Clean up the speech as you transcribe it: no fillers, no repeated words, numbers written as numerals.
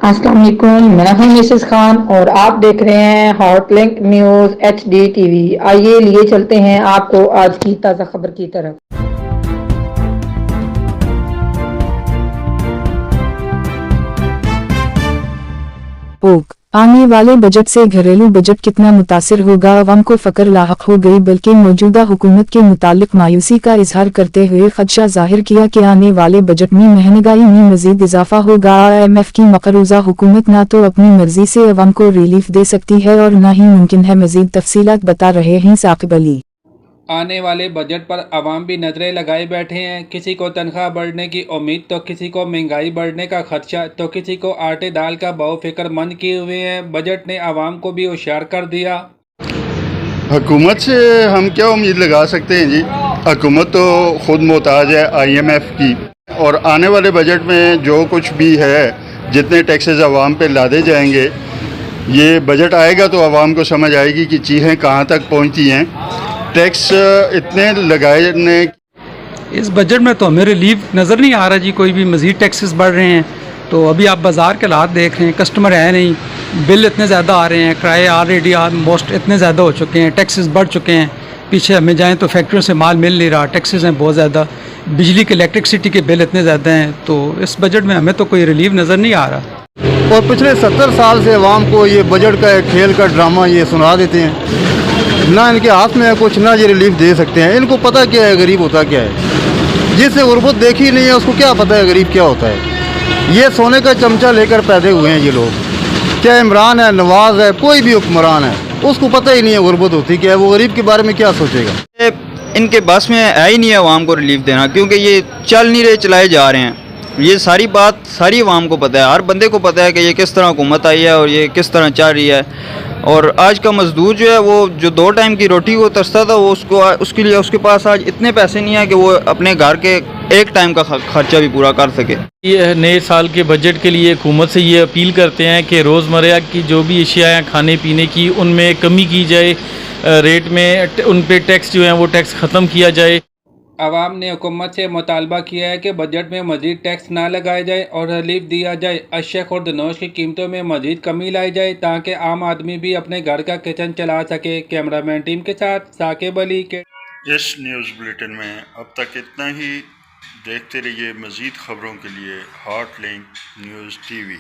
अस्सलाम वालेकुम, मैं हूं मिसेस खान और आप देख रहे हैं hot link news HD TV। आइए लिए चलते हैं आपको आज की ताज़ा खबर की तरफ। ओक आने वाले बजट से घरेलू बजट कितना मुतासिर होगा? अवाम को फ़क्र लाहक हो गई, बल्कि मौजूदा हुकूमत के मुतालिक मायूसी का इजहार करते हुए खदशा जाहिर किया कि आने वाले बजट में महंगाई में मजीद इजाफा होगा। IMF की मकरूजा हुकूमत न तो अपनी मर्जी से अवाम को रिलीफ दे सकती है और न ही मुमकिन है। मजीद तफसीलात बता रहे हैं साकिब अली। आने वाले बजट पर अवाम भी नजरें लगाए बैठे हैं। किसी को तनख्वाह बढ़ने की उम्मीद, तो किसी को महंगाई बढ़ने का खदशा, तो किसी को आटे दाल का भाव फिक्रमंद किए हुए हैं। बजट ने अवाम को भी होशियार कर दिया। हुकूमत से हम क्या उम्मीद लगा सकते हैं जी। हुकूमत तो ख़ुद मोहताज है IMF की, और आने वाले बजट में जो कुछ भी है, जितने टैक्सेस आवाम पे लादे जाएंगे, ये बजट आएगा तो आवाम को समझ आएगी कि चीज़ें कहाँ तक पहुँचती हैं। टैक्स इतने लगाने। इस बजट में तो हमें रिलीफ नज़र नहीं आ रहा जी। कोई भी मज़ीद टैक्सेस बढ़ रहे हैं। तो अभी आप बाज़ार के हालात देख रहे हैं, कस्टमर है नहीं, बिल इतने ज़्यादा आ रहे हैं, किराए ऑलरेडी ऑलमोस्ट इतने ज़्यादा हो चुके हैं, टैक्सेस बढ़ चुके हैं। पीछे हमें जाएं तो फैक्ट्रियों से माल मिल नहीं रहा, टैक्सेस हैं बहुत ज़्यादा, बिजली के इलेक्ट्रिसिटी के बिल इतने ज़्यादा हैं। तो इस बजट में हमें तो कोई रिलीफ नज़र नहीं आ रहा। और पिछले 70 साल से अवाम को ये बजट का एक खेल का ड्रामा ये सुना देते हैं। ना इनके हाथ में है कुछ, ना ये रिलीफ दे सकते हैं। इनको पता क्या है गरीब होता क्या है। जिसने गुर्बत देखी नहीं है उसको क्या पता है गरीब क्या होता है। ये सोने का चमचा लेकर पैदा हुए हैं ये लोग। क्या इमरान है, नवाज है, कोई भी हुक्मरान है, उसको पता ही नहीं है गुर्बत होती क्या है। वो गरीब के बारे में क्या सोचेगा। इनके बस में है ही नहीं है अवाम को रिलीफ देना, क्योंकि ये चल नहीं रहे, चलाए जा रहे हैं। ये सारी बात सारी अवाम को पता है, हर बंदे को पता है कि ये किस तरह हुकूमत आई है और ये किस तरह चल रही है। और आज का मजदूर जो है, वो जो 2 टाइम की रोटी को तरसता था, वो उसके लिए उसके पास आज इतने पैसे नहीं है कि वो अपने घर के 1 टाइम का खर्चा भी पूरा कर सके। ये नए साल के बजट के लिए हुकूमत से ये अपील करते हैं कि रोज़मर्रा की जो भी अशिया हैं खाने पीने की, उनमें कमी की जाए, रेट में उन पे टैक्स जो है वो टैक्स ख़त्म किया जाए। अवाम ने हुकूमत से मुतालबा किया है कि बजट में मजीद टैक्स ना लगाया जाए और रिलीफ दिया जाए। अशिया खुर्दनोश की कीमतों में मजीद कमी लाई जाए, ताकि आम आदमी भी अपने घर का किचन चला सके। कैमरामैन टीम के साथ साकिब अली के। इस न्यूज़ बुलेटिन में अब तक इतना ही। देखते रहिए मज़ीद ख़बरों के लिए हॉट लिंक न्यूज़ TV।